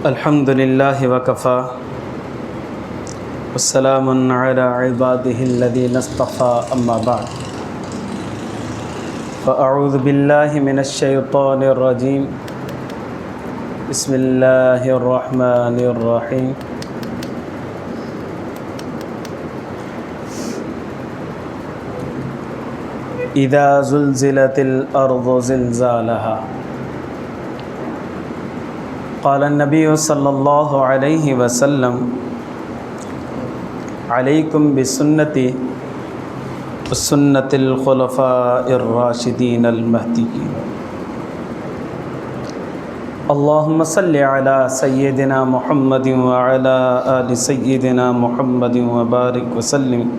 अल्हम्दुलिल्लाह वकफ़ा वस्सलामुन अला इबादिहिल्लज़ीना इस्तफ़ा अम्मा बअद फ़अऊज़ु बिल्लाहि मिनश्शैतानिर रजीम बिस्मिल्लाहिर रहमानिर रहीम इज़ा ज़ुल्ज़िलतिल अर्ज़ु ज़िल्ज़ालहा क़ाल नबी सल्लल्लाहु अलैहि वसल्लम अलैकुम बिसुन्नती व सुन्नतिल खुलफ़ाइर राशिदीन अल महदीयीन। अल्लाहुम्मा सल्लि अला सय्यिदिना मुहम्मदिन व अला आलि सय्यिदिना मुहम्मदिन व बारिक व सल्लिम।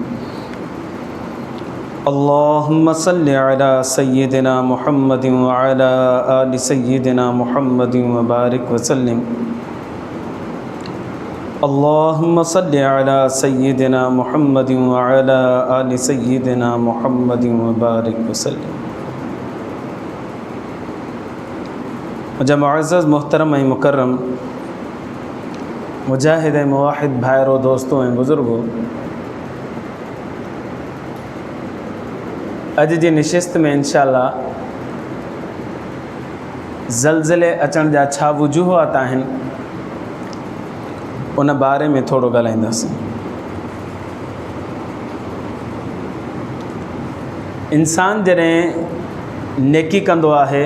अल्लाहुम्मा सल्लि अला सय्यिदिना मुहम्मदिन व अला आलि सय्यिदिना मुहम्मदिन व बारिक व सल्लिम। अल्लाहुम्मा सल्लि अला सय्यिदिना मुहम्मदिन व अला आलि सय्यिदिना मुहम्मदिन व बारिक व सल्लिम। मुझे मुअज़्ज़ज़ मोहतरम मुकर्रम मुजाहिद मुवाहिद भाइरों दोस्तों बुज़ुर्गों, अज जी निशिस्त में इंशाअल्लाह ज़लज़ले अचण जा छा वजूहात आहिनि उन बारे में थोड़ो ॻाल्हाईंदासीं। इंसान जॾहिं नेकी कंदो आहे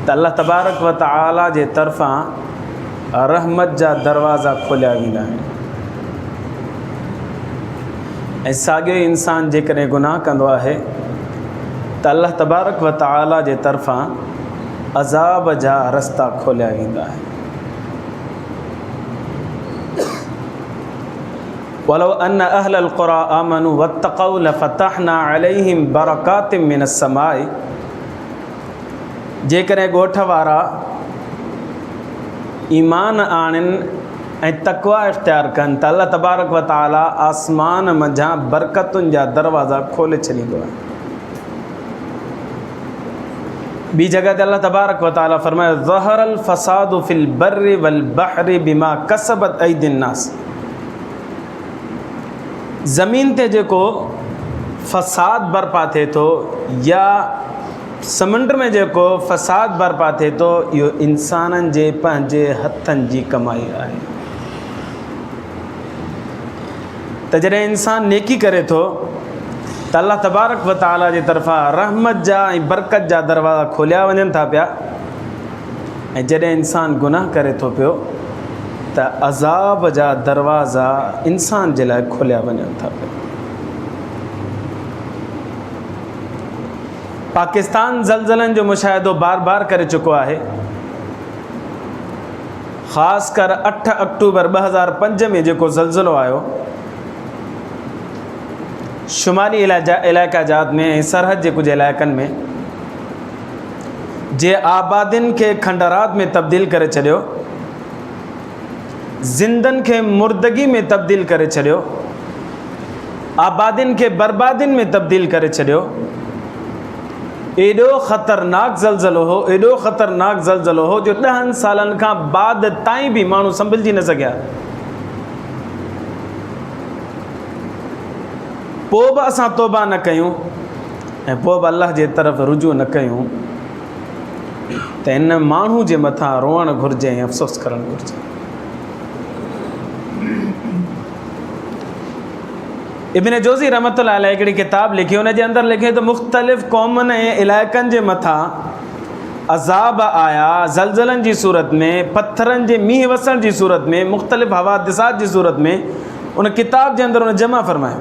त अल्लाह तबारक व तआला जे तरफ़ां रहमत जा दरवाज़ा खोलिया वेंदा आहिनि, ऐं साॻियो ई इंसान जेकॾहिं गुनाह कंदो आहे त अल्लाह तबारक व तआला जे तरफ़ां अज़ाब जा रस्ता खोलिया वेंदा आहिनि। वलो अन्न अहलल क़ुरा आमनू वत्तक़ौ लफ़तहना अलैहिम बरकातिम मिनस समाई। जेकॾहिं ॻोठ वारा ईमान आणनि ऐं तक़वा इख़्तियार कनि त अल्लाह तबारक व तआला आसमान मंझां बरकतुनि जा दरवाज़ा खोले छॾींदो आहे। ॿी जगह ते अल्लाह तबारक व तआला फरमायो ज़हरल फ़सादु फ़िल बर्रि वल बहरि बिमा कसबत ऐदिन नास। ज़मीन ते जेको फ़साद बर्पा थिए थो या समुंड में जेको फ़साद बर्पा थिए थो, इहो इंसाननि जे पंहिंजे हथनि जी कमाई आहे। त जॾहिं इंसान नेकी करे थो त अल्लाह तबारक व तआला जे तरफ़ां रहमत जा ऐं बरकत जा दरवाज़ा खोलिया वञनि था पिया, ऐं जॾहिं इंसान गुनाह करे थो पियो त अज़ाब जा दरवाज़ा इंसान जे लाइ खोलिया वञनि था पिया। पाकिस्तान ज़लज़लनि जो मुशाहिदो बार बार करे चुको आहे। ख़ासि कर 8 अक्टूबर 2005 में जेको ज़लज़लो आयो शुमाली इलाइक़ा जात में ऐं सरहद जे कुझु इलाइक़नि में जे आबादियुनि खे खंडरात में तब्दील करे छॾियो, ज़िंदनि खे मुर्दगी में तब्दील करे छॾियो, आबादियुनि खे बर्बादियुनि में तब्दील करे छॾियो। एॾो ख़तरनाक ज़लज़लो हो, एॾो ख़तरनाक ज़लज़लो हो जो 10 सालनि खां बाद ताईं बि माण्हू संभलिजी न सघिया। पोइ बि असां तौबा न कयूं ऐं पोइ बि अल्लाह जे तरफ़ रुजू न कयूं त इन माण्हू जे मथां रोअणु घुरिजे ऐं अफ़सोस करणु घुरिजे। इब्न जोज़ी रहमतुल्लाह अलैह हिकिड़ी किताब लिखी, उन जे अंदरि लिखे त मुख़्तलिफ़ क़ौमुनि ऐं इलाइक़नि जे मथां अज़ाब आया ज़लज़लनि जी सूरत में, पत्थरनि जे मींहुं वसण जी सूरत में, मुख़्तलिफ़ हवादिसात जी सूरत में। उन किताब जे अंदरि उन जमा फ़रमायो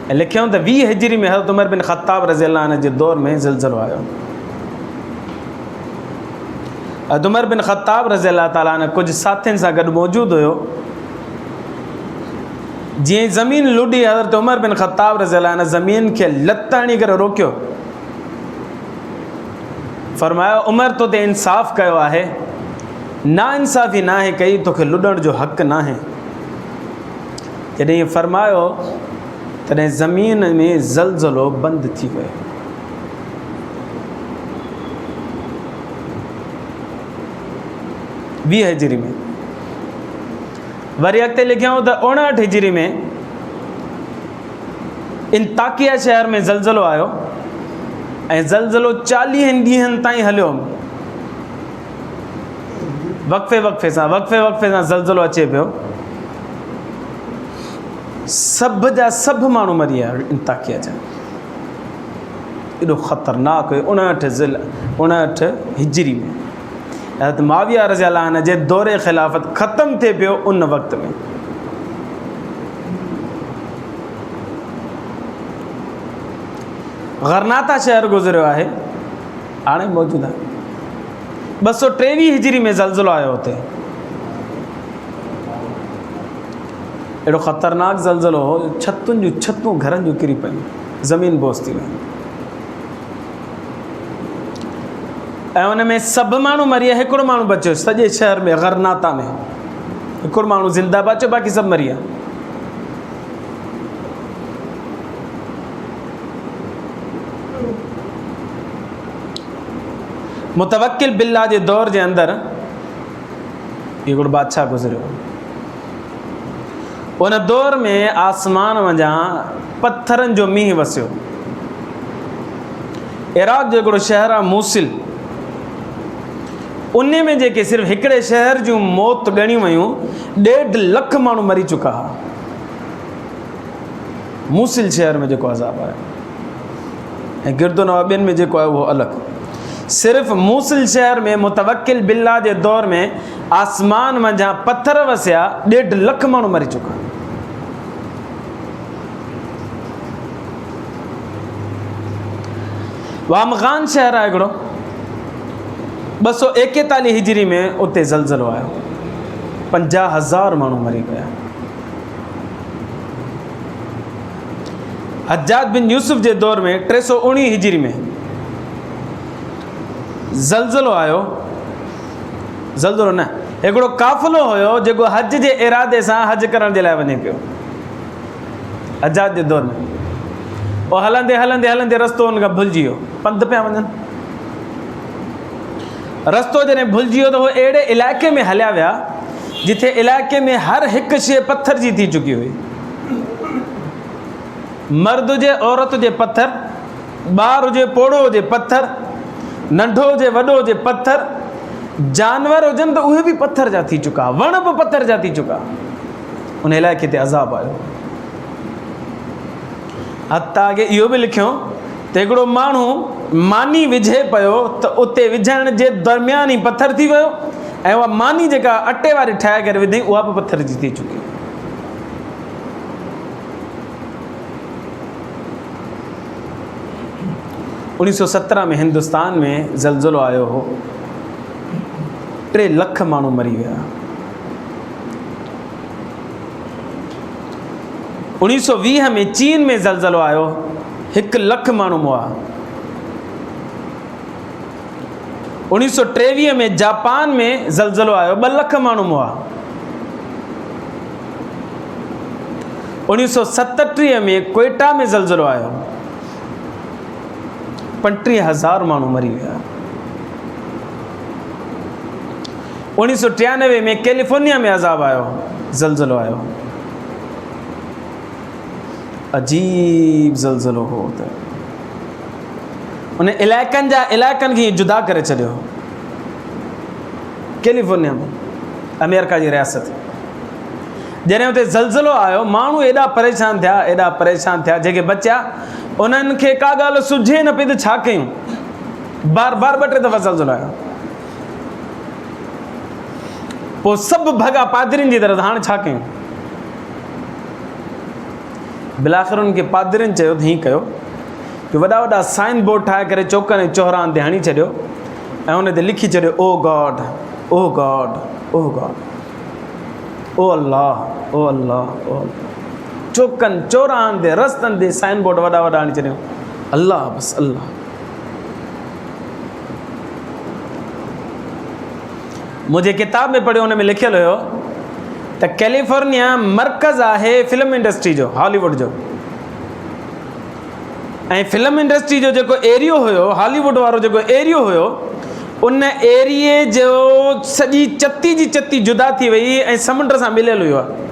ऐं लिखियऊं त 20 हिजरी में हज़रत उमर बिन ख़त्ताब रज़ियल्लाहु अन्हु जे दौर में ज़लज़लो आयो। उमर बिन ख़त्ताब रज़ियल्लाहु ताला अन्हु कुझु साथियुनि सां गॾु मौजूदु हुयो। जीअं ज़मीन लुॾी, हज़रत उमर बिन ख़त्ताब रज़ियल्लाहु अन्हु ज़मीन खे लत हणी करे रोकियो। फ़रमायो उमर तो ते इंसाफ़ कयो आहे, नाइंसाफ़ी नाहे कई, तोखे लुॾण जो हक़ नाहे। जॾहिं ईअं फ़रमायो तॾहिं ज़मीन में ज़लज़लो बंदि थी वियो। 20 हिजरी में। वरी अॻिते लिखियऊं त 59 हिजरी में इंताकिया शहर में ज़लज़लो आयो ऐं ज़लज़लो 40 ॾींहंनि ताईं हलियो। वक़्फ़े वक़्फ़े सां ज़लज़लो अचे पियो। सभ जा सभु माण्हू मरी विया इंताकिया जा। एॾो ख़तरनाक हुयो। 59 हिजरी में हज़रत मुआविया रज़ियल्लाहु अन्हु जे दौरे ख़िलाफ़त ख़तमु थिए पियो। उन वक़्त में गरनाता शहर गुज़रियो आहे, हाणे मौजूदु आहे। 223 हिजरी में ज़लज़लो आयो हुते। एॾो ख़तरनाक ज़लज़लो हो, छतुनि जूं छतूं घरनि जूं किरी पयूं, ज़मीन बोस थी वई ऐं उन में सभु माण्हू मरी विया। हिकिड़ो माण्हू बचियो सॼे शहर में, गरनाता में हिकिड़ो माण्हू ज़िंदा बचियो, बाक़ी सभु मरी विया। मुतवक्किल बिल्लाह जे दौर जे अंदरि हिकिड़ो बादशाह गुज़रियो। उन दौर में आसमान वञा पत्थरनि जो मींहुं वसियो। इराक़ जो हिकिड़ो शहर आहे मूसिल, उन में जेके सिर्फ़ु हिकिड़े शहर जूं मौत ॻणियूं वयूं, 1.5 लख माण्हू मरी चुका हुआ। मूसिल शहर में जेको अज़ाब आहे ऐं गिरदो ॿियनि में जेको आहे उहो अलॻि। सिर्फ़ु मूसिल शहर में मुतवक्किल बिल्लाह जे दौर में आसमान मंझां पत्थर वसिया, 1.5 लख माण्हू मरी चुका। वामगान शहर आहे हिकिड़ो, 241 हिजरी में उते ज़लज़लो आयो, 50,000 माण्हू मरी विया। हज्जाज बिन यूसुफ जे दौर में 319 हिजरी में ज़लज़लो आयो। ज़लज़लो न, हिकिड़ो काफ़िलो हुयो जेको हज जे इरादे सां हज करण जे लाइ वञे पियो, हज्जाज जे दौर में। पोइ हलंदे हलंदे हलंदे रस्तो हुन खां भुलिजी वियो, पंधु पिया वञनि। रस्तो जॾहिं भुलिजी वियो त उहो अहिड़े इलाइक़े में हलिया विया जिथे इलाइक़े में हर हिकु शइ पत्थर जी थी चुकी हुई। मर्द हुजे औरत हुजे पत्थर, ॿार हुजे पोड़ो हुजे पत्थर, नंढो हुजे वॾो हुजे पत्थर, जानवर हुजनि त उहे बि पत्थर जा थी चुका, वण बि पत्थर जा थी चुका। उन इलाइक़े ते अज़ाब आयो। हता अॻे इहो बि लिखियो त हिकिड़ो माण्हू मानी विझे पियो त उते विझण जे दरमियान ई पत्थर थी वियो ऐं उहा मानी जेका अटे वारी ठाहे करे विधई उहा बि पत्थर जी थी चुकी। 1917 में हिंदुस्तान में ज़लज़लो आयो हो, 3 लख माण्हू मरी विया। 1920 में चीन में ज़लज़लो आयो, 1 लख माण्हू मुआ। 1923 में जापान में ज़लज़लो आयो, 2 लख माण्हू मुआ। 1937 में क्वेटा में ज़लज़लो आयो, 35,000 माण्हू मरी विया। 1993 में कैलिफोर्निया में अज़ाब आयो, ज़लज़लो आयो। अजीब ज़लज़लो हो त उन इलाइक़नि खे जुदा करे छॾियो। कैलिफोर्निया में, अमेरिका जी रियासत, जॾहिं उते ज़लज़लो आयो माण्हू एॾा परेशान थिया, जेके बचिया उन्हनि खे का ॻाल्हि सुझे न पई त छा कयूं। बार 2-3 दफ़ा ज़लज़लो आयो। पोइ सभु भॻा पादरियुनि जी तरफ़, हाणे छा कयूं। बिलाख़िर उन्हनि खे पादरियुनि चयो त हीअं कयो कि वॾा साइन बोर्ड ठाहे करे चौकनि ऐं चौराहनि ते हणी छॾियो ऐं उन ते लिखी छॾियो, ओ गॉड, ओ गॉड, ओ गॉड, ओ अल्लाह, ओ अल्लाह, ओ अल्लाह। चौकनि चौराहनि ते रस्तनि ते साइन बोर्ड वॾा हणी छॾियो, अल्लाह, बसि अल्लाह। मुंहिंजे किताब में पढ़ियो, हुन में लिखियलु हुयो त कैलिफोर्निया मर्कज़ आहे फिल्म इंडस्ट्री जो, हॉलीवुड जो। ऐं फिल्म इंडस्ट्री जो जेको एरियो हुयो, हॉलीवुड वारो जेको एरियो हुयो, उन एरिए जो सॼी चती जी चती जुदा थी वई ऐं समुंड सां मिलियल हुयो आहे।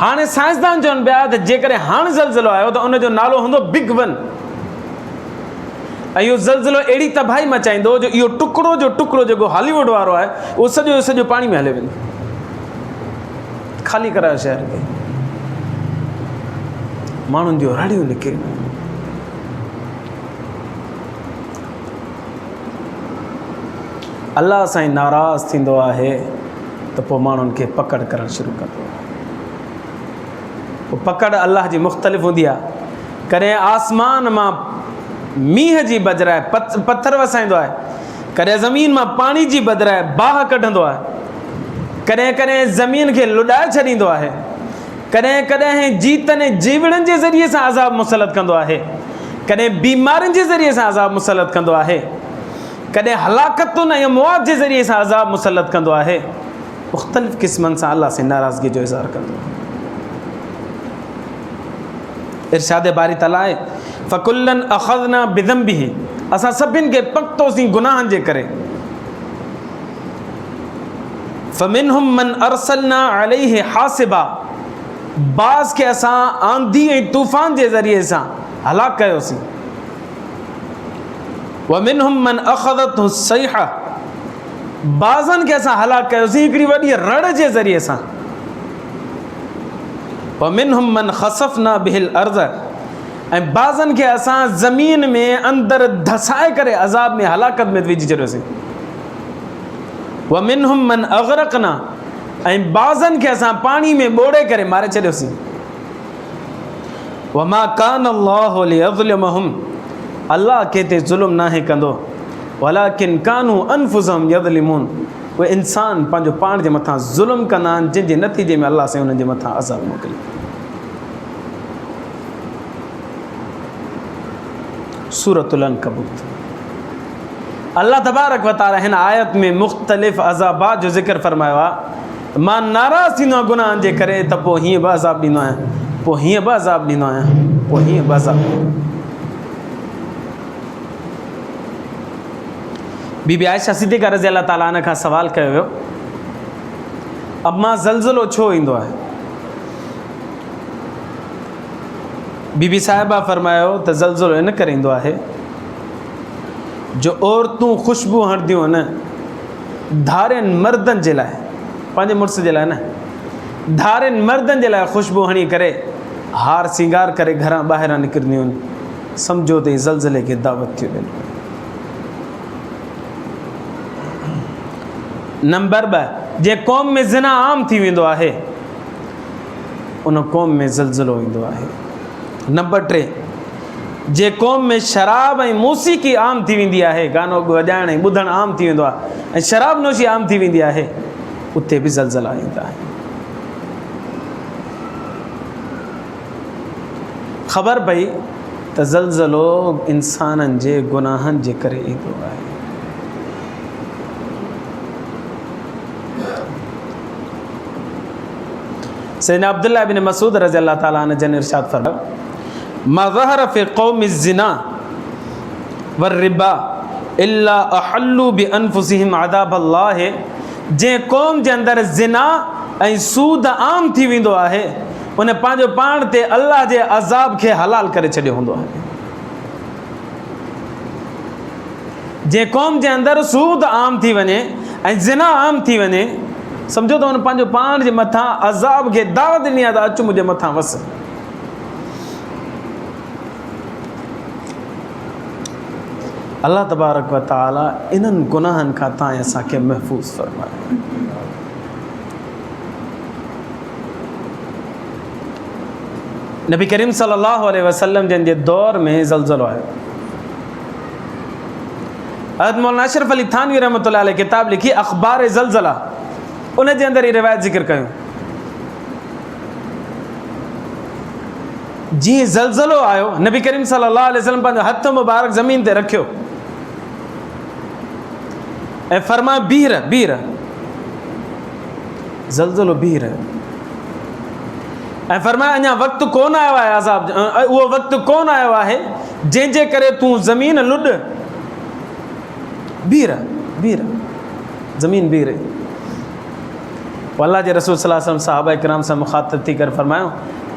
हाणे साइंसदान चवनि पिया त जेकॾहिं हाणे ज़लज़लो आयो त उनजो नालो हूंदो बिग वन, ऐं इहो ज़लज़लो अहिड़ी तबाही मचाईंदो जो इहो टुकड़ो जो टुकड़ो जेको हॉलीवुड वारो आहे उहो सॼो जो सॼो पाणी में हले वेंदो, ख़ाली करायो शहर खे, माण्हुनि जूं राड़ियूं निकिरी। अल्लाह साईं नाराज़ थींदो आहे त पोइ माण्हुनि खे पकड़ करणु शुरू कंदो आहे। पोइ पकड़ अल्लाह जी मुख़्तलिफ़ हूंदी आहे। कॾहिं आसमान मां मींहं जी बदिराए पथर वसाईंदो आहे, कॾहिं ज़मीन मां पाणी जी बदिराए बाहि कढंदो आहे, कॾहिं कॾहिं ज़मीन खे लुॾाए छॾींदो आहे, कॾहिं कॾहिं जीतनि जीवड़नि जे ज़रिए सां अज़ाब मुसलत कंदो आहे, कॾहिं बीमारियुनि जे ज़रिए सां अज़ाब मुसलत कंदो आहे, कॾहिं हलाकतुनि ऐं मौत जे ज़रिए सां अज़ाब मुसलत कंदो आहे। मुख़्तलिफ़ क़िस्मनि सां अल्लाह से नाराज़गी जो इज़हार कंदो आहे। इरशाद बारी ताला आहे फ़कुल्लन अख़ज़ना बिज़ंबिही, असां सभिनि खे पकतोसीं गुनाहनि जे करे। फ़मिनहुम मन अरसलना अलैहि हासिबा, बाज़ खे असां आंधी ऐं तूफ़ान जे ज़रिए सां हलाक कयोसीं। वमिनहुम मन अख़ज़तहु सैहा, बाज़नि खे असां हलाक कयोसीं हिकिड़ी वॾी रड़ जे ज़रिए सां। वमिनहुम मन ख़सफ़ना बिहिल अर्ज़, ऐं बाज़नि खे असां ज़मीन में अंदरि धसाए करे अज़ाब में हलाकत में विझी छॾियोसीं। वमिनहुम मन अग़रक़ना, ऐं बाज़नि खे असां पाणी में ॿोड़े करे मारे छॾियोसीं। वमा कान अल्लाहु लियज़लिमहुम, अल्लाह के ते ज़ुल्म नाहे कंदो, वलाकिन कानू अनफुसहुम यज़लिमून, उहे इंसान पंहिंजो पाण जे मथां ज़ुल्म कंदा आहिनि, जंहिंजे नतीजे में अल्लाह से उन्हनि जे मथां अज़ाब मोकिले। सूरतुल अनकबूत, अल्लाह तबारक व तआला हिन आयत में मुख़्तलिफ़ अज़ाबात जो ज़िक्र फ़रमायो आहे। मां नाराज़ थींदो आहियां गुनाहनि जे करे त पोइ हीअं बि अज़ाब ॾींदो आहियां, पोइ हीअं बि अज़ाब ॾींदो आहियां, पोइ हीअं बि अज़ाब। बीबी आयशा सिद्दीक़ा रज़ी अल्लाह ताला अन्हा खां सवाल कयो वियो, अम्मा ज़लज़लो छो ईंदो आहे? बीबी साहिबा फ़रमायो त ज़लज़लो इन करे ईंदो आहे जो औरतूं ख़ुशबू हणंदियूं आहिनि धारियुनि मर्दनि जे लाइ, पंहिंजे मुड़ुस जे लाइ न, धारियुनि मर्दनि जे लाइ ख़ुशबू हणी करे हार सिंगार करे घरां ॿाहिरां निकिरंदियूं आहिनि, सम्झो त ज़लज़ले खे दावत थियूं ॾियनि। नंबर 2, जंहिं क़ौम में ज़िना आम थी वेंदो आहे उन क़ौम में ज़लज़लो ईंदो आहे। नंबर 3, जे क़ौम में शराब ऐं मौसीक़ी आम थी वेंदी आहे, गानो वॼाइण ऐं ॿुधणु आम थी वेंदो आहे, ऐं शराब नोशी आम थी वेंदी आहे, उते बि ज़लज़ला ईंदा आहिनि। ख़बर पई त ज़लज़लो इंसाननि जे गुनाहनि जे करे ईंदो आहे। सैयदना अब्दुल्लाह इब्न मसूद रज़ी अल्लाह ताला अन्हु जन इरशाद फरमायो, मा ज़हर फ़ी क़ौमि ज़िना वरिबा इल्ला अहल्लू बिअनफुसिहिम अज़ाबल्लाह, जंहिं क़ौम जे अंदरि ज़िना ऐं सूद आम थी वेंदो आहे उन पंहिंजो पाण ते अल्लाह जे अज़ाब खे हलाल करे छॾियो हूंदो आहे। जंहिं क़ौम जे अंदरि सूद आम थी वञे ऐं ज़िना आम थी वञे, सम्झो त हुन पंहिंजो पाण जे मथां अज़ाब खे दावत ॾिनी आहे त अचु मुंहिंजे मथां वस। अल्लाह तबारक व तआला इन्हनि गुनाहनि खां तव्हां असांखे महफ़ूज़ फ़रमाए। नबी करीम सल्लल्लाहु अलैहि वसल्लम जिन जे दौर में ज़लज़लो आयो। हज़रत मौलाना अशरफ अली थानवी रहमतुल्लाह अलैह किताब लिखी अख़बार ज़लज़ला, उन जे अंदरि ये रिवायत ज़िक्र कयूं। जीअं ज़लज़लो आयो, नबी करीम सल्लल्लाहु अलैहि वसल्लम पंहिंजो हथ मुबारक ज़मीन ते रखियो ऐं फरमायो बीह रह, बीह रह, ज़लज़लो बीह रह, ऐं फरमाया अञा वक़्तु कोन आयो आहे अज़ाब, उहो वक़्तु कोन आयो आहे जंहिंजे करे तूं ज़मीन लुॾ बीह रहा ज़मीन बीह रही। अल्लाह जे रसूल सल्लल्लाहु अलैहि वसल्लम सहाबा किराम सां मुखातिब थी करे फरमायो,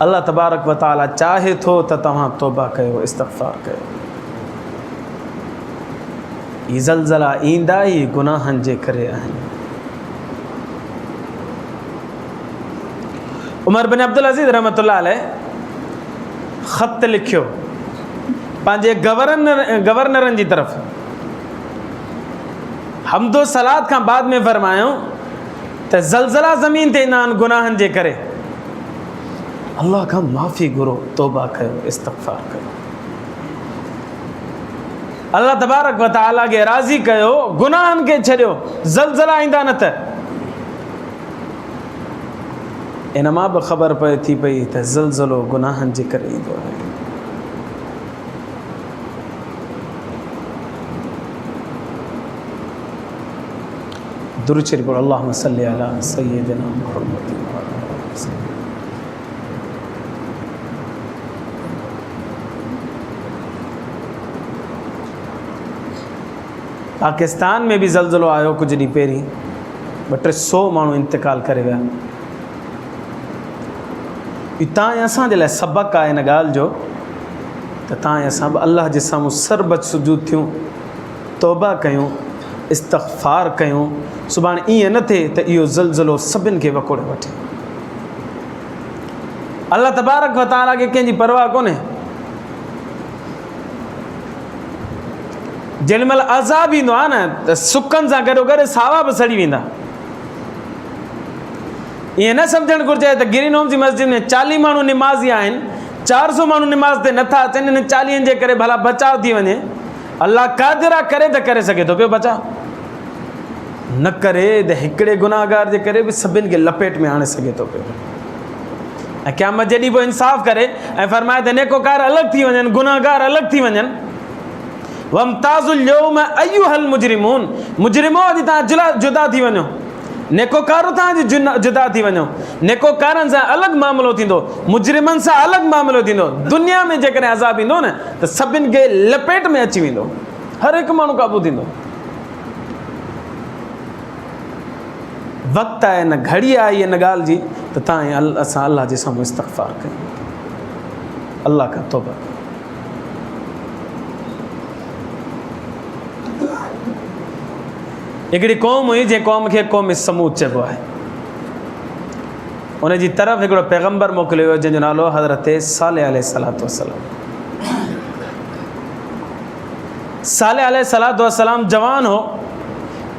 अल्लाह तबारक व तआला चाहे थो त तव्हां तौबा कयो, इस्तग़फ़ार कयो। ई ज़लज़ला ईंदा ई गुनाहनि जे करे आहिनि। उमर बिन अब्दुल अज़ीज़ रहमतुल्लाह अलैह ख़त लिखियो पंहिंजे गवर्नरनि जी तरफ़, हमदो सलात खां बाद में फरमायूं त ज़लज़ला ज़मीन ते ईंदा आहिनि गुनाहनि जे करे, अल्लाह खां माफ़ी घुरो, तौबा कयो, इस्तग़फ़ार कयो। अल्लाह तबारक व तआला खे राज़ी कयो, गुनाहनि खे छॾियो, ज़लज़ला ईंदा न त। इन मां बि ख़बर पए थी पई त ज़लज़लो गुनाहनि जे करे ईंदो आहे। दुरूद शरीफ पढ़ो, अल्लाहुम्मा सल्लि अला सय्यिदिना मुहम्मद। पाकिस्तान में भी ज़लज़लो आयो कुछ ॾींहं पहिरीं, 200 माण्हू इंतकाल करे विया। तव्हां ऐं असांजे लाइ सबक़ु आहे इन ॻाल्हि जो त तव्हां ऐं असां बि अल्लाह जे साम्हूं सरबत सुजूद थियूं, तौबा कयूं, इस्तग़फ़ार कयूं। सुभाणे ईअं न थिए त इहो ज़लज़लो सभिनि खे वकोड़े वठे। अल्लाह तबारक व तआला खे कंहिंजी परवाह कोन्हे। जेॾी महिल अज़ाब ईंदो आहे न त सुखनि सां गॾोगॾु सावा बि सड़ी वेंदा। ईअं न सम्झणु घुरिजे त गिरीन होम जी मस्जिद में 40 माण्हू निमाज़ी आहिनि, 400 माण्हू निमाज़ ते नथा अचनि, इन 40 जे करे भला बचाव थी वञे। अल्लाह क़ादिर आहे, करे त करे सघे थो पियो बचाव, न करे त हिकिड़े गुनाहगार जे करे बि सभिनि खे लपेट में आणे सघे थो पियो। ऐं क़यामत जॾहिं बि इंसाफ़ करे ऐं फरमाए त नेकोकार अलॻि थी वञनि, गुनाहगार अलॻि थी वञनि। वमताज़ुल यौम अय्युहल मुजरिमून, मुजरिमो अॼु तव्हां जुदा थी वञो, नेकोकारो तव्हां जुदा थी वञो। नेकोकारनि सां अलॻि मामिलो थींदो, मुजरिमनि सां अलॻि मामिलो थींदो। दुनिया में जेकॾहिं अज़ाब ईंदो न त सभिनि खे लपेट में अची वेंदो, हर हिकु माण्हू क़ाबू थींदो। वक़्तु आहे, न घड़ी आहे हिन ॻाल्हि जी त तव्हां असां अल्लाह जे साम्हूं इस्तग़फ़ार कयूं, अल्लाह खां तौबा कयूं। हिकिड़ी क़ौम हुई जंहिं क़ौम खे क़ौम समूद चइबो आहे। उन जी तरफ़ हिकिड़ो पैगम्बर मोकिलियो वियो जंहिंजो नालो हज़रत सालेह अलैहिस्सलातु वस्सलाम। सालेह अलैहिस्सलातु वस्सलाम जवान हो,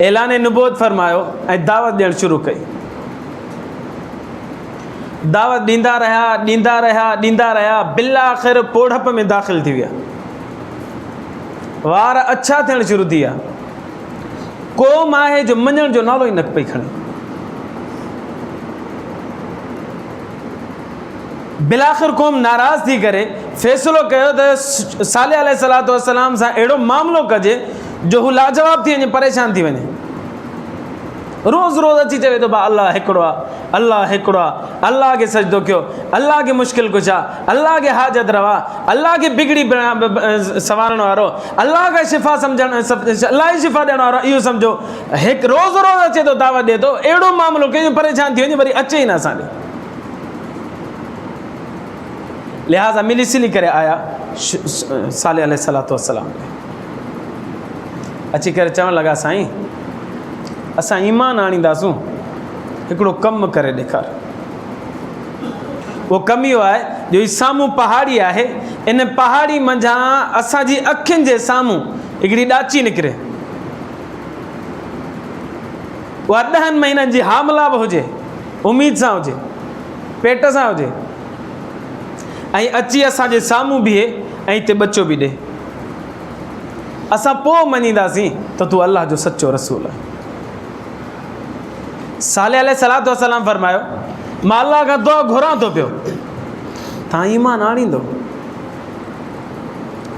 ऐलान नबूवत फरमायो ऐं दावत ॾियणु शुरू कई। दावत ॾींदा रहिया, बिल आख़िर पोड़प में दाख़िल थी विया। वार अच्छा थियणु शुरू थी विया। क़ौम आहे जो मञण जो नालो ई न पई खणे। बिलाख़िर क़ौम नाराज़ थी करे फ़ैसिलो कयो त सालेह अलैहिस्सलातु वस्सलाम सां अहिड़ो मामिलो कजे जो हू लाजवाब थी वञे, परेशान थी वञे। रोज़ अची चवे थो भाउ अल्लाह हिकिड़ो आहे, अल्लाह हिकिड़ो आहे, अल्लाह खे सजदो कयो, अल्लाह खे मुश्किल कुशा, अल्लाह खे हाजत रवा, अल्लाह खे बिगड़ी संवारण वारो, अल्लाह खे शिफ़ा सम्झण, अल्लाह जी शिफ़ा ॾियण वारो, इहो सम्झो। हिकु रोज़ अचे थो, दावत ॾिए थो, अहिड़ो मामिलो कंहिंजो परेशान थी वञे वरी अचे ई न असां ॾे। लिहाज़ा मिली सिली करे आया सालेह अलैहिस्सलातु वस्सलाम अची करे चवणु लॻा, साईं असां ईमान आणींदासूं, हिकिड़ो कमु करे ॾेखार। उहो कमु इहो आहे जो ही साम्हूं पहाड़ी आहे, इन पहाड़ी मंझां असांजी अखियुनि जे साम्हूं हिकिड़ी ॾाची निकिरे, उहा 10 महीननि जी हामला बि हुजे, उमीद सां हुजे, पेट सां हुजे, ऐं अची असांजे साम्हूं बीहे ऐं हिते बच्चो बि ॾे। असां पोइ मञींदासीं त तूं अल्लाह जो सचो रसूल आहे। सालेह अलैहिस्सलातु वस्सलाम फरमायो, मां अल्लाह खां दुआ घुरां थो पियो, तव्हां ईमान आणींदो?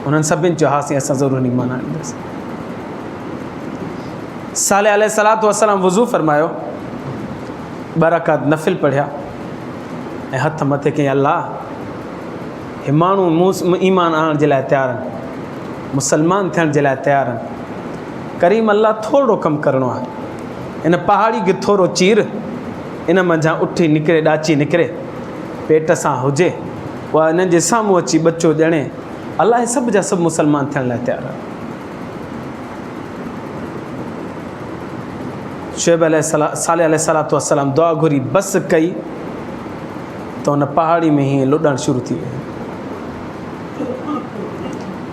उन्हनि सभिनि चयो, हा साईं असां ज़रूरु ईमान आणींदासीं। सालेह अलैहिस्सलातु वस्सलाम वज़ू फरमायो, 2 रकात नफ़िल पढ़िया ऐं हथ मथे कयईं, अल्लाह हे माण्हू ईमान आणण जे लाइ तयारु आहिनि, मुसलमान थियण जे लाइ तयारु आहिनि, करीम अल्लाह थोरो कमु करिणो आहे, इन पहाड़ी खे थोरो चीर, इन मंझां उठी निकिरे, ॾाची निकिरे, पेट सां हुजे, उहा इन्हनि जे साम्हूं अची बच्चो ॼणे, अलाह सभु जा सभु मुस्लमान थियण लाइ तयारु आहे। शुएब साले अलैहिस्सलातु वस्सलाम दुआ घुरी बस कई त हुन पहाड़ी में हीअं लुॾणु शुरू थी वियो।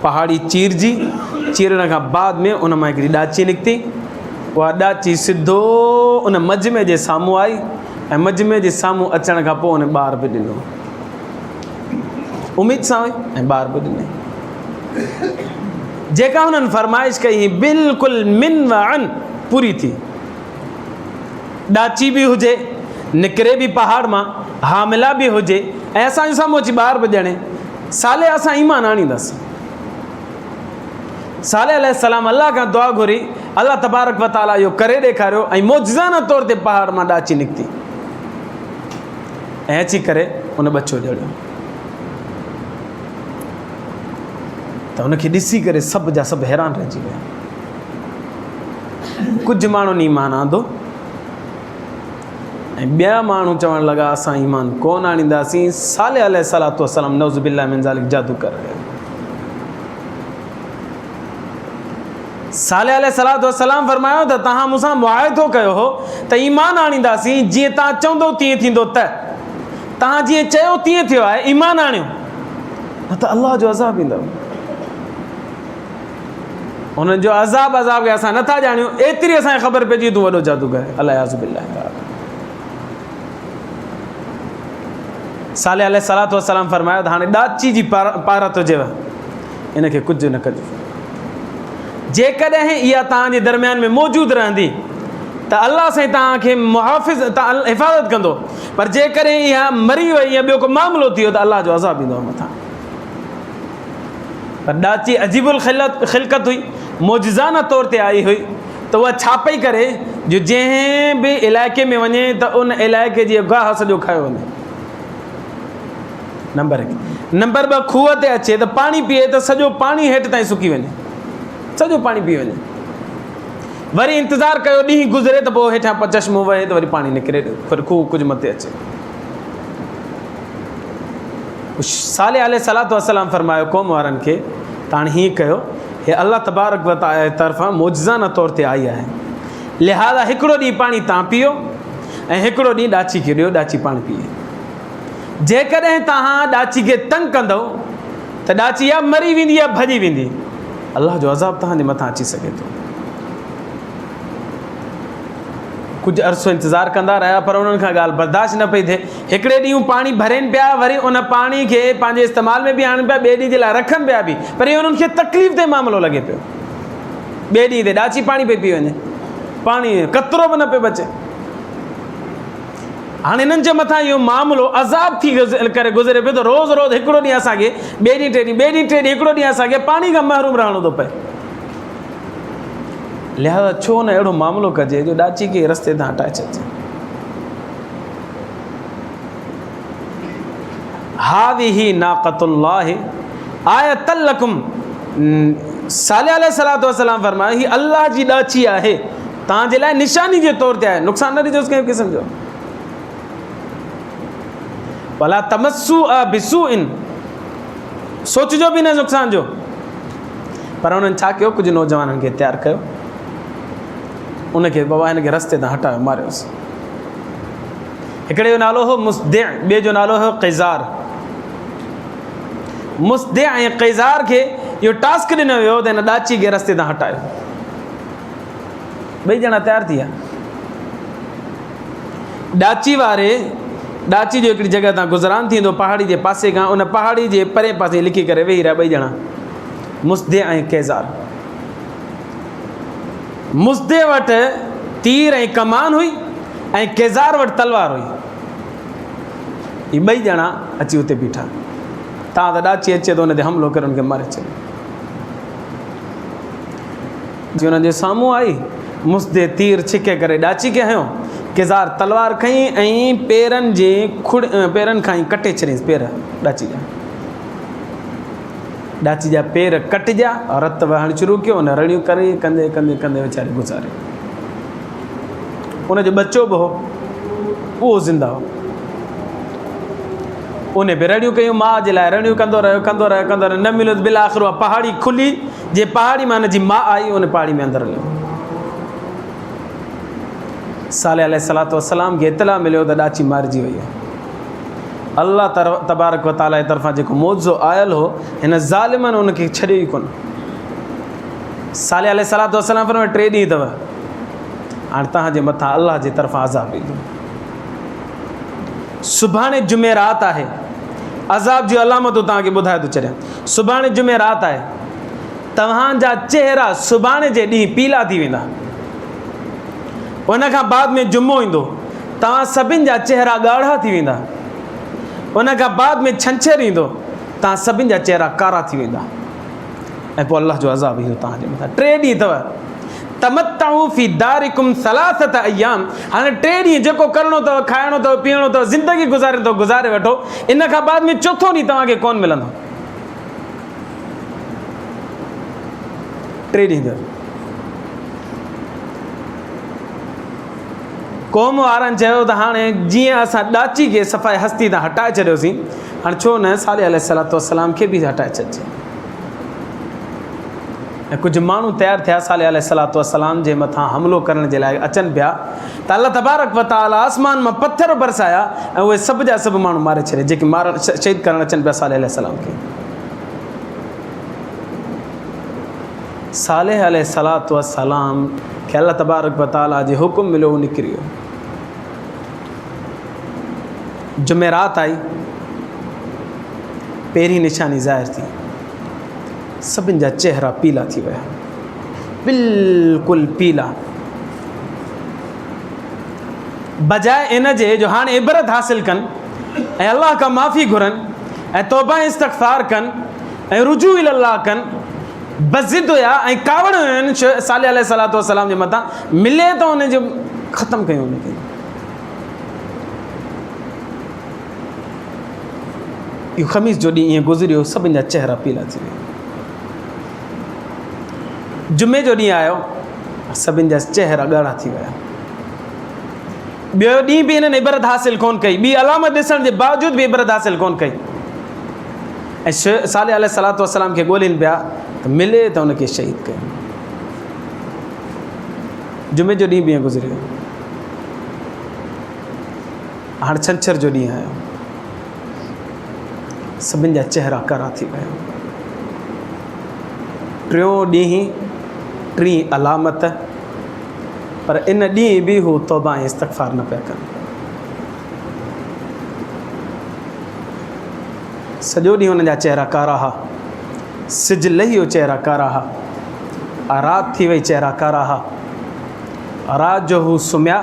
पहाड़ी चीरजी, चीरण खां बाद में उन मां हिकिड़ी ॾाची निकिती। उहा ॾाची सिधो उन मजमे जे साम्हूं आई ऐं मजमे जे साम्हूं अचण खां पोइ उन ॿार बि ॾिनो, उमेद सां हुई ऐं ॿार बि ॾिनई। जेका हुननि फरमाइश कई हुई बिल्कुलु मिन व अन पूरी थी। ॾाची बि हुजे, निकिरे बि पहाड़ मां, हामिला बि हुजे ऐं असांजे साम्हूं अची ॿार बि ॼणे, साले असां ईमान आणींदासीं। साले अलैहिस्सलाम अल्लाह खां दुआ घुरी, अल्लाह तबारक व तआला इहो करे ॾेखारियो ऐं मौजज़ाना तौर ते पहाड़ मां ॾाची निकिती ऐं अची करे उन बच्चो ॼणियो। त हुनखे ॾिसी करे सभु जा सभु हैरान रहिजी विया। कुझु माण्हुनि ईमान आंदो ऐं ॿिया माण्हू चवणु लॻा असां ईमान कोन आणींदासीं। साले अलैहिस्सलातु वस्सलाम नऊज़ु बिल्लाहि मिन ज़ालिक जादू करे। साले अलैहिस्सलातु वस्सलाम फरमायो त तव्हां मूंसां मुआहिदो कयो हो त ईमान आणींदासीं, जीअं तव्हां चवंदो तीअं थींदो, त तव्हां जीअं चयो तीअं थियो आहे, ईमान आणियो, न त अलाह जो अज़ाब ईंदव। हुननि जो अज़ाब खे असां नथा ॼाणियूं, एतिरी असांखे ख़बर पइजी तूं वॾो जादू करे। अलियाज़ु बिल्लाह। साले अलैहिस्सलातु वस्सलाम फरमायो त हाणे ॾाची जी पारत हुजेव, इनखे कुझु न कजो। जेकॾहिं इहा तव्हांजे दरमियान में मौजूदु रहंदी त अल्लाह साईं तव्हांखे मुहाफ़िज़ हिफ़ाज़त कंदो, पर जेकॾहिं इहा मरी वई या ॿियो को मामिलो थी वियो त अल्लाह जो अज़ाब ईंदो मथां। पर ॾाची अजीबुल ख़िलक़त हुई, मौजज़ाना तौर ते आई हुई, त उहा छा पई करे जो जंहिं बि इलाइक़े में वञे त उन इलाइक़े जी गाह सॼो खयो वञे। नंबर 1। नंबर 2, खूह ते अचे त पाणी पीए त सॼो पाणी हेठि ताईं सुकी वञे, सॼो पाणी पी वञे। वरी इंतज़ारु कयो, ॾींहुं गुज़रे त पोइ हेठां चश्मो वहे त वरी पाणी निकिरे, वरी खूह कुझु मथे अचे। साले अलैहिस्सलातु वस्सलाम फरमायो क़ौम वारनि खे त हाणे हीअं कयो, हे अल्लाह तबारक व तआला जे तरफ़ां मौजज़ाना तौर ते आई आहे, लिहाज़ा हिकिड़ो ॾींहुं पाणी तव्हां पीओ ऐं हिकिड़ो ॾींहुं ॾाची खे ॾियो, ॾाची पाणी पीए। जेकॾहिं तव्हां ॾाची खे तंग कंदव त ॾाची या मरी वेंदी या भॼी वेंदी, अल्लाह जो अज़ाब तव्हांजे मथां अची सघे थो। कुझु अरसो इंतज़ारु कंदा रहिया, पर उन्हनि खां ॻाल्हि बर्दाश्त न पई थिए। हिकिड़े ॾींहुं पाणी भरनि पिया, वरी उन पाणी खे पंहिंजे इस्तेमाल में बि आणनि पिया, ॿिए ॾींहं जे लाइ रखनि पिया बि, पर इहो उन्हनि खे तकलीफ़ ते मामिलो लॻे पियो। ॿिए ॾींहं ते ॾाची पाणी पई पी वञे, पाणी कतिरो बि न पियो बचे। हाणे हिननि जे मथां इहो मामिलो अज़ाब थी करे गुज़रे पियो, त रोज़ु रोज़ु हिकिड़ो ॾींहुं असांखे, ॿिए ॾींहुं टे ॾींहुं, ॿिए ॾींहुं टे ॾींहुं, हिकिड़ो ॾींहुं असांखे पाणी खां महरूम रहणो थो पए। लिहाज़ा छो न अहिड़ो मामिलो कजे जो ॾाची खे रस्ते तां हटाए छॾिजे। हाज़िही नाक़तुल्लाह आयतल लकुम, साले अलैहिस्सलातु वस्सलाम फरमायो ही अल्लाह जी ॾाची आहे, तव्हांजे लाइ निशानी जे तौर ते आहे, नुक़सान न ॾिजोसि कंहिं क़िस्म जो। भला तमस्सू बिसूइन, सोचिजो बि न नुक़सान जो। पर उन्हनि छा कयो, कुझु नौजवाननि खे तयारु कयो, उनखे बाबा हिनखे रस्ते तां हटायो, मारियोसि। हिकिड़े जो नालो हो मुस्दे, ॿिए जो नालो हो क़ैज़ार। मुस्दे ऐं क़ैज़ार खे इहो टास्क ॾिनो वियो त हिन ॾाची खे रस्ते तां हटायो। ॿई ॼणा तयारु थी विया। ॾाची वारे ॾाची जो हिकिड़ी जॻह तां गुज़रान थींदो, पहाड़ी जे पासे खां, उन पहाड़ी जे परे पासे लिखी करे वेही रहिया ॿई ॼणा, मुस्दे ऐं क़ैज़ार। मुस्दे वटि तीर ऐं कमान हुई ऐं क़ैज़ार वटि तलवार हुई। ही ॿई ॼणा अची उते बीठा, तव्हां त ॾाची अचे त हुन ते हमिलो करे हुनखे मारे छॾियो। जीअं हुनजे साम्हूं आई, मुस्दे तीर छिके करे ॾाची खे हयो, क़ैज़ार तलवार खईं ऐं पेरनि जे पेरनि खां ई कटे छॾियईंसि पेर ॾाची जा। ॾाची जा पेर कटिजा और रत वहणु शुरू कयो, उन रड़ियूं करे कंदे कंदे कंदे वीचारे गुज़ारे। उनजो बच्चो बि हो, उहो ज़िंदा हो। उन बि रड़ियूं कयूं, माउ जे लाइ रड़ियूं कंदो रहियो, न मिलियो त बिल आख़िर उहा पहाड़ी खुली, जे पहाड़ी मां हुनजी माउ आई, उन पहाड़ी में अंदरि हलियो। साले अलैहिस्सलातु वस्सलाम खे इतला मिलियो त ॾाची मारिजी वई आहे। अल्लाह तबारक व तआला जी तरफ़ां जेको मौज़ो आयल हो, हिन ज़ालिमनि उनखे छॾियो ई कोन। साले अलैहिस्सलातु वस्सलाम फरमायो 3 ॾींहं अथव, हाणे तव्हांजे मथां अल्लाह जी तरफ़ां अज़ाब ईंदो। सुभाणे जुमेरात आहे, अज़ाब जी अलामतूं तव्हांखे ॿुधाए थो छॾियां। सुभाणे जुमेरात आहे, तव्हांजा चेहरा सुभाणे जे ॾींहुं पीला थी वेंदा। उन खां बाद में जुमो ईंदो, तव्हां सभिनि जा चेहरा ॻाढ़ा थी वेंदा। उन खां बाद में छंछरु ईंदो, तव्हां सभिनि जा चेहरा कारा थी वेंदा, ऐं पोइ अल्लाह जो अज़ाब ईंदो तव्हांजे मथां। 3 ॾींहं अथव, तमत्तउ फी दारिकुम सलासत अय्याम। हाणे 3 ॾींहं जेको करिणो अथव, खाइणो अथव, पीअणो अथव, ज़िंदगी गुज़ारे अथव, गुज़ारे वठो। इन खां बाद में चोथों ॾींहुं तव्हांखे कोन मिलंदो। 3 ॾींहं अथव। क़ौम वारनि चयो त हाणे जीअं असां ॾाची खे सफ़ाई हस्ती तां हटाए छॾियोसीं, हाणे छो न साले अलैहिस्सलातु वस्सलाम खे बि हटाए छॾिजे। ऐं कुझु माण्हू तयारु थिया साले अलैहिस्सलातु वस्सलाम जे मथां हमिलो करण जे लाइ अचनि पिया, त अल्लाह तबारक व तआला आसमान मां पथर बरसाया ऐं उहे सभु जा सभु माण्हू मारे छॾे, जेके शहीद करणु अचनि पिया साले अलैहिस्सलाम खे। साले अलैहिस्सलातु वस्सलाम खे अल्लाह तबारक व तआला जे हुकुम मिलियो, निकिरी वियो। जुमेरात आई, पहिरीं निशानी ज़ाहिर थी, सभिनि जा चेहरा पीला थी विया, बिल्कुलु पीला। बजाए इन जे जो हाणे इबरत हासिल कनि ऐं अल्लाह खां माफ़ी घुरनि ऐं तौबा इस्तग़फ़ार कनि ऐं रुजू इल्लाह कनि, बज़िद हुया ऐं कावड़ हुयनि साले अलैहिस्सलातु वस्सलाम जे मथां, मिले त उनजो ख़तमु कयूं उनखे। इहो ख़मीस जो ॾींहुं ईअं गुज़रियो, सभिनि जा चेहरा पीला थी विया। जुमे जो ॾींहुं आयो, सभिनि जा चेहरा ॻाढ़ा थी विया। ॿियो ॾींहुं बि हिननि इबरत हासिल कोन कई, ॿी अलामत ॾिसण जे बावजूदि बि इबरत हासिल कोन कई, ऐं साले अलैहिस्सलातु वस्सलाम खे ॻोल्हिनि पिया त मिले त उनखे शहीद कयो। जुमे जो ॾींहुं बि ईअं गुज़रियो। हाणे छंछर जो ॾींहुं आयो, सभिनि जा चेहरा कारा थी विया। 3 ॾींहुं 3 अलामत, पर इन ॾींहुं बि हू तौबा ऐं इस्तग़फ़ार न पिया कनि। सॼो ॾींहुं हुनजा चेहरा कारा हुआ, सिज लही वियो, चेहरा कारा हुआ, राति थी वई, चेहरा कारा हुआ। राति जो हू सुम्हिया,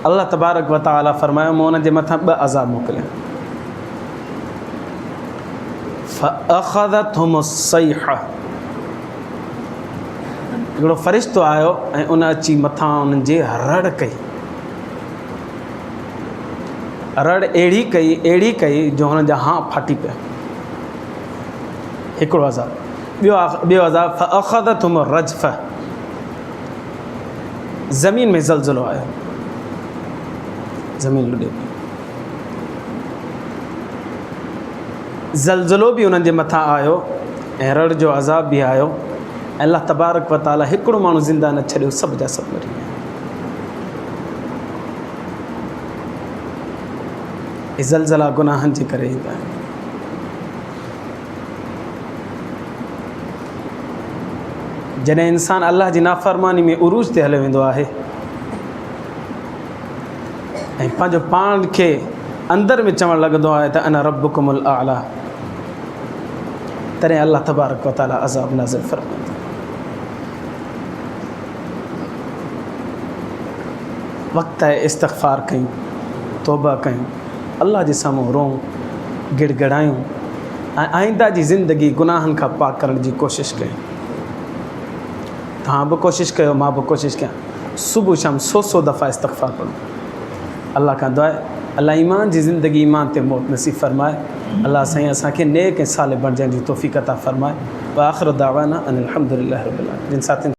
अल्लाह तबारक व तआला फरमायो मां हुनजे मथां 2 अज़ाब मोकिलिया। फ़अख़ज़तहुमुस्सैहा, हिकिड़ो फ़रिश्तो आयो ऐं उन अची मथां उन्हनि जे रड़ कई। रड़ अहिड़ी कई जो हुननि जा हाँ फाटी पिया। हिकिड़ो अज़ाब। ॿियो अज़ाब फ़अख़ज़तहुमुर्रजफ़, ज़मीन में ज़लज़लो आयो, ज़मीन लुॾे पई। ज़लज़लो बि उन्हनि जे मथां आयो ऐं रड़ जो अज़ाब बि आयो। ऐं अल्लाह तबारक व तआला हिकिड़ो माण्हू ज़िंदा न छॾियो, सभु जा सभु मरी विया। इहे ज़लज़ला गुनाहनि जे करे ईंदा आहिनि। जॾहिं इंसानु अल्लाह जी नाफ़रमानी में उरूज ते हलियो वेंदो आहे ऐं पंहिंजो पाण खे अंदरि में चवणु लॻंदो आहे त अना रब्बुकुमुल आला, तॾहिं अल्लाह तबारक व तआला अज़ाब नाज़िल फरमाईंदो। वक़्तु आहे इस्तग़फ़ार कयूं, तौबा कयूं, अल्लाह जे साम्हूं रोऊं, गिड़गिड़ायूं ऐं आइंदा जी ज़िंदगी गुनाहनि खां पाक करण जी कोशिशि कयूं। तव्हां बि कोशिशि कयो, मां बि कोशिशि कयां, सुबुह शाम 100 दफ़ा इस्तग़फ़ार पढ़ूं। अल्लाह खां दुआ आहे, अल्लाह ईमान जी ज़िंदगी, ईमान ते मौत नसीब फ़रमाए। अल्लाह साईं असांखे नेक ऐं साले बणजण जी तौफ़ीक़ अता फ़रमाए। व आख़िर दावाना अनिल हम्दुलिल्लाहि रब्बिल आलमीन। जिन साथियुनि